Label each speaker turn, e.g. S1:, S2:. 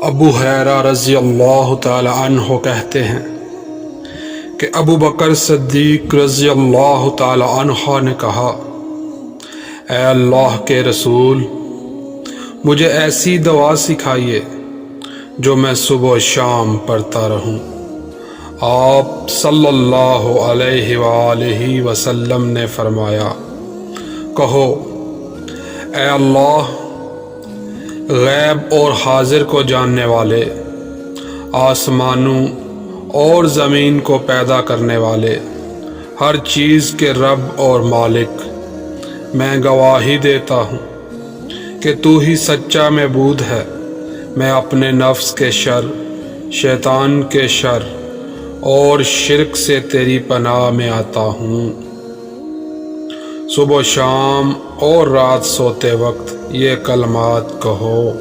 S1: ابو ہریرہ رضی اللہ تعالی عنہ کہتے ہیں کہ ابو بکر صدیق رضی اللہ تعالی عنہ نے کہا، اے اللہ کے رسول، مجھے ایسی دعا سکھائیے جو میں صبح و شام پڑھتا رہوں۔ آپ صلی اللہ علیہ وآلہ وسلم نے فرمایا، کہو، اے اللہ، غیب اور حاضر کو جاننے والے، آسمانوں اور زمین کو پیدا کرنے والے، ہر چیز کے رب اور مالک، میں گواہی دیتا ہوں کہ تو ہی سچا معبود ہے۔ میں اپنے نفس کے شر، شیطان کے شر اور شرک سے تیری پناہ میں آتا ہوں۔ صبح و شام اور رات سوتے وقت یہ کلمات کہو۔